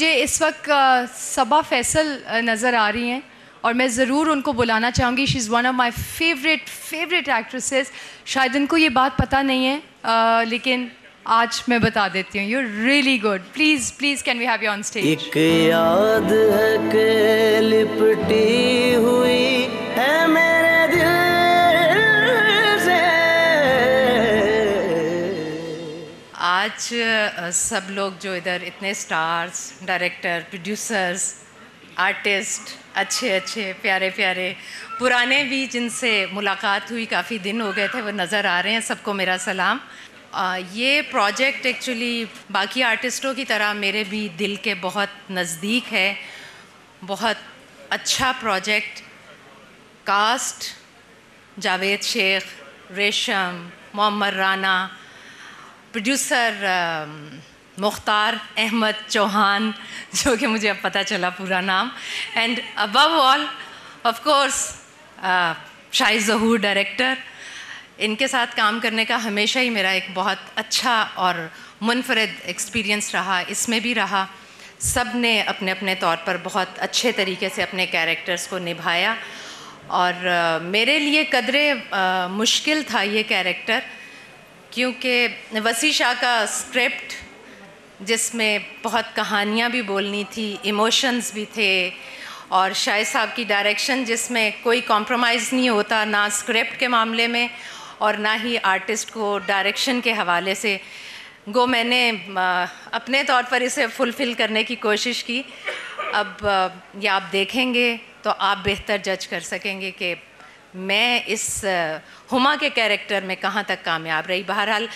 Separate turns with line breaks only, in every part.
मुझे इस वक्त सबा फैसल नज़र आ रही हैं और मैं ज़रूर उनको बुलाना चाहूँगी। She is one of my favourite actresses. शायद इनको ये बात पता नहीं है लेकिन आज मैं बता देती हूँ। You really good. Please can we have you on stage.
एक याद है कि लिपटी हुई है मेरे दिल से।
आज सब लोग जो इधर इतने स्टार्स, डायरेक्टर, प्रोड्यूसर्स, आर्टिस्ट, अच्छे प्यारे पुराने भी जिनसे मुलाकात हुई, काफ़ी दिन हो गए थे, वो नज़र आ रहे हैं। सबको मेरा सलाम। ये प्रोजेक्ट एक्चुअली बाकी आर्टिस्टों की तरह मेरे भी दिल के बहुत नज़दीक है। बहुत अच्छा प्रोजेक्ट। कास्ट जावेद शेख, रेशम, मोहम्मद राना, प्रोड्यूसर मुख्तार अहमद चौहान, जो कि मुझे अब पता चला पूरा नाम, and above all of course Shahid Zahoor director. इनके साथ काम करने का हमेशा ही मेरा एक बहुत अच्छा और मुनफरद एक्सपीरियंस रहा, इसमें भी रहा। सब ने अपने अपने तौर पर बहुत अच्छे तरीके से अपने कैरेक्टर्स को निभाया और मेरे लिए कदरे मुश्किल था ये कैरेक्टर, क्योंकि वसी शाह का स्क्रिप्ट जिसमें बहुत कहानियाँ भी बोलनी थी, इमोशंस भी थे, और शाहिद साहब की डायरेक्शन जिसमें कोई कॉम्प्रोमाइज़ नहीं होता, ना स्क्रिप्ट के मामले में और ना ही आर्टिस्ट को डायरेक्शन के हवाले से। गो मैंने अपने तौर पर इसे फुलफ़िल करने की कोशिश की। अब ये आप देखेंगे तो आप बेहतर जज कर सकेंगे कि मैं इस हुमा के कैरेक्टर में कहाँ तक कामयाब रही। बहरहाल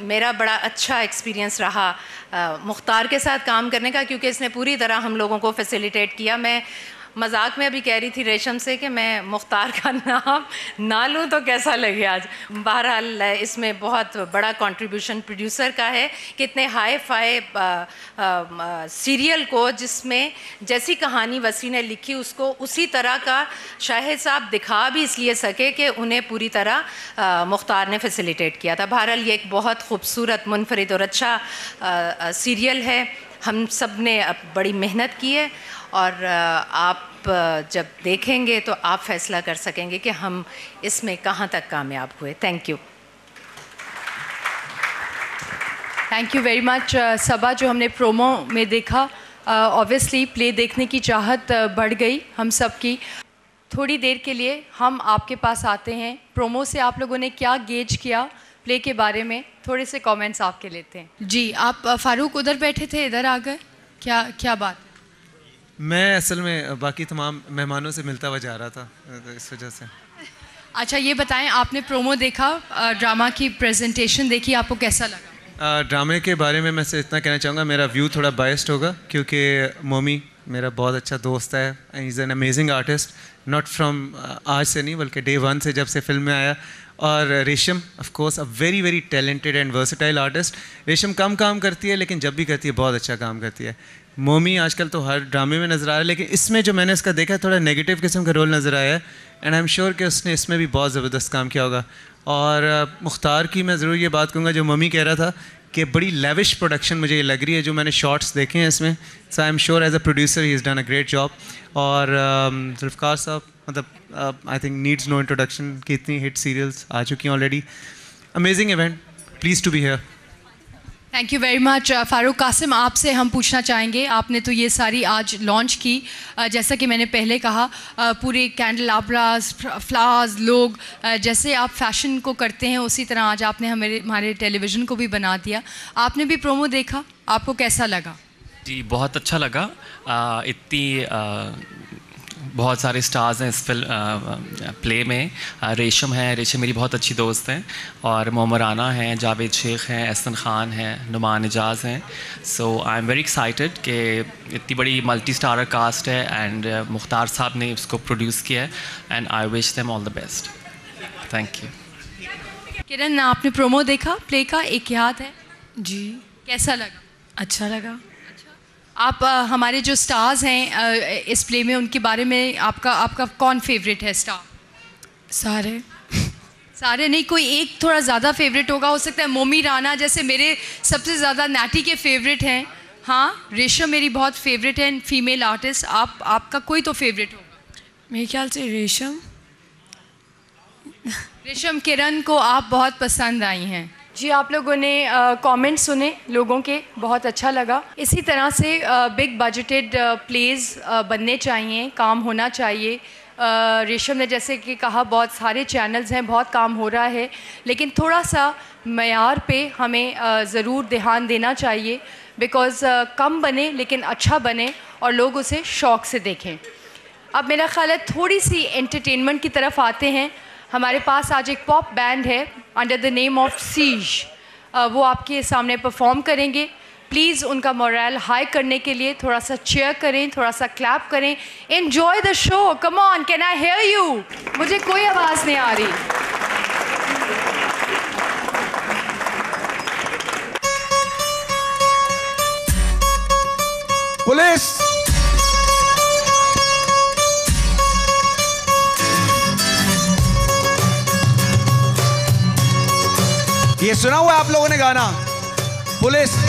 मेरा बड़ा अच्छा एक्सपीरियंस रहा मुख्तार के साथ काम करने का, क्योंकि इसने पूरी तरह हम लोगों को फैसिलिटेट किया। मैं मजाक में अभी कह रही थी रेशम से कि मैं मुख्तार का नाम ना लूँ तो कैसा लगे आज। बहरहाल इसमें बहुत बड़ा कंट्रीब्यूशन प्रोड्यूसर का है कि इतने हाई फाई सीरियल को, जिसमें जैसी कहानी वसी ने लिखी उसको उसी तरह का शाहिद साहब दिखा भी इसलिए सके कि उन्हें पूरी तरह मुख्तार ने फैसिलिटेट किया था। बहरहाल ये एक बहुत खूबसूरत, मुनफरिद और अच्छा सीरियल है। हम सब ने बड़ी मेहनत की है और आप जब देखेंगे तो आप फैसला कर सकेंगे कि हम इसमें कहाँ तक कामयाब हुए। थैंक यू
वेरी मच सबा। जो हमने प्रोमो में देखा, ऑब्वियसली प्ले देखने की चाहत बढ़ गई हम सब की। थोड़ी देर के लिए हम आपके पास आते हैं। प्रोमो से आप लोगों ने क्या गेज किया प्ले के बारे में, थोड़े से कमेंट्स आपके लेते हैं। जी, आप फ़ारूक उधर बैठे थे, इधर आ गए, क्या बात?
मैं असल में बाकी तमाम मेहमानों से मिलता हुआ जा रहा था, इस वजह से।
अच्छा, ये बताएं, आपने प्रोमो देखा, ड्रामा की प्रेजेंटेशन देखी, आपको कैसा लगा?
ड्रामे के बारे में मैं से इतना कहना चाहूँगा, मेरा व्यू थोड़ा बायस्ड होगा क्योंकि मोमी मेरा बहुत अच्छा दोस्त है। He is an amazing artist, not from आज से नहीं बल्कि डे वन से, जब से फिल्म में आया। और रेशम of course a very talented and versatile artist. रेशम कम काम करती है लेकिन जब भी करती है बहुत अच्छा काम करती है। मोमी आजकल तो हर ड्रामे में नज़र आ रहा है, लेकिन इसमें जो मैंने इसका देखा है थोड़ा नेगेटिव किस्म का रोल नज़र आया है, एंड आई एम श्योर कि उसने इसमें भी बहुत ज़बरदस्त काम किया होगा। और मुख्तार की मैं ज़रूर ये बात कहूँगा, जो मम्मी कह रहा था कि बड़ी लेविश प्रोडक्शन मुझे ये लग रही है, जो मैंने शॉट्स देखे हैं इसमें। So I am sure as a producer he is done a great job. और जुल्फ़कार साहब मतलब I think needs no introduction कि इतनी हिट सीरियल्स आ चुकी हैं already. Amazing event, please to be here.
Thank you very much. Farooq Qasim, आपसे हम पूछना चाहेंगे, आपने तो ये सारी आज लॉन्च की, जैसा कि मैंने पहले कहा, पूरे कैंडल आब्रास, फ्लावर्स, लोग जैसे आप फैशन को करते हैं उसी तरह आज आपने हमारे टेलीविज़न को भी बना दिया। आपने भी प्रोमो देखा, आपको कैसा लगा?
जी, बहुत अच्छा लगा। इतनी बहुत सारे स्टार्स हैं इस फिल्म प्ले में। रेशम है, रेशम मेरी बहुत अच्छी दोस्त हैं, और मोहम्मद राना हैं, जावेद शेख हैं, एहसन खान हैं, नुमान एजाज हैं। So I am very excited कि इतनी बड़ी मल्टी स्टारर कास्ट है, एंड मुख्तार साहब ने उसको प्रोड्यूस किया है, and I wish them all the best. Thank you.
Kiran, आपने प्रोमो देखा प्ले का, एक याद है?
जी।
कैसा लगा?
अच्छा लगा।
आप हमारे जो स्टार्स हैं इस प्ले में, उनके बारे में आपका कौन फेवरेट है स्टार? सारे नहीं, कोई एक थोड़ा ज़्यादा फेवरेट होगा, हो सकता है मोमी राना जैसे मेरे सबसे ज़्यादा नाटी के फेवरेट हैं, हाँ, रेशम मेरी बहुत फेवरेट है फीमेल आर्टिस्ट। आपका कोई तो फेवरेट होगा?
मेरे ख्याल से रेशम।
रेशम, किरण को आप बहुत पसंद आई हैं। जी, आप लोगों ने कमेंट सुने लोगों के, बहुत अच्छा लगा। इसी तरह से बिग बजटेड प्लेज बनने चाहिए, काम होना चाहिए। रेशम ने जैसे कि कहा, बहुत सारे चैनल्स हैं, बहुत काम हो रहा है, लेकिन थोड़ा सा मयार पे हमें ज़रूर ध्यान देना चाहिए। बिकॉज़ कम बने लेकिन अच्छा बने और लोग उसे शौक़ से देखें। अब मेरा ख्याल है थोड़ी सी एंटरटेनमेंट की तरफ आते हैं। हमारे पास आज एक पॉप बैंड है under the name of Seas. वो आपके सामने परफॉर्म करेंगे। प्लीज़ उनका मोरल हाई करने के लिए थोड़ा सा चीयर करें, थोड़ा सा क्लैप करें। Enjoy the show, come on, can I hear you? मुझे कोई आवाज़ नहीं आ रही।
पुलिस! ये सुना हुआ आप लोगों ने गाना पुलिस?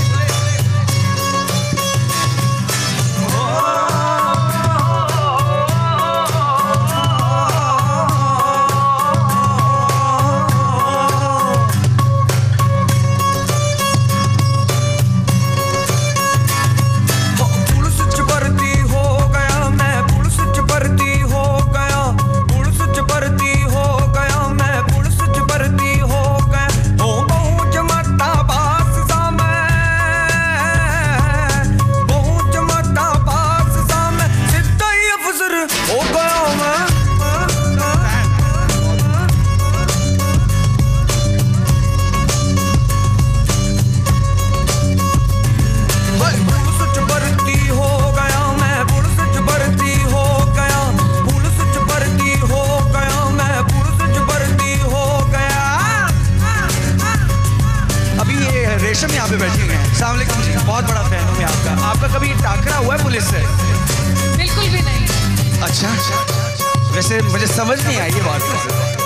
रेशम यहाँ पे बैठी हुई है। अस्सलाम वालेकुम जी, बहुत बड़ा फैन हूँ मैं आपका। आपका कभी टाकरा हुआ है पुलिस से?
बिल्कुल भी नहीं।
अच्छा, वैसे मुझे समझ नहीं आई ये बात।